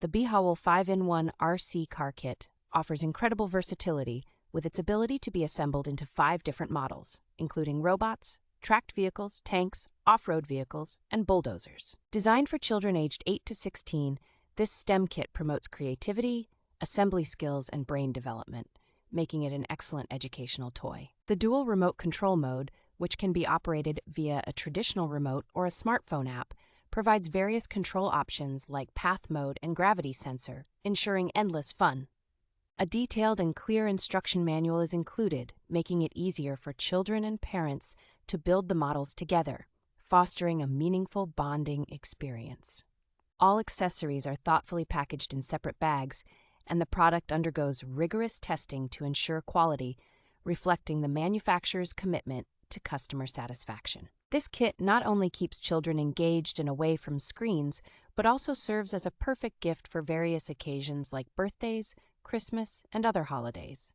The BEHOWL 5-in-1 RC car kit offers incredible versatility with its ability to be assembled into 5 different models, including robots, tracked vehicles, tanks, off-road vehicles, and bulldozers. Designed for children aged 8 to 16, this STEM kit promotes creativity, assembly skills, and brain development, making it an excellent educational toy. The dual remote control mode, which can be operated via a traditional remote or a smartphone app, provides various control options like path mode and gravity sensor, ensuring endless fun. A detailed and clear instruction manual is included, making it easier for children and parents to build the models together, fostering a meaningful bonding experience. All accessories are thoughtfully packaged in separate bags, and the product undergoes rigorous testing to ensure quality, reflecting the manufacturer's commitment to customer satisfaction. This kit not only keeps children engaged and away from screens, but also serves as a perfect gift for various occasions like birthdays, Christmas, and other holidays.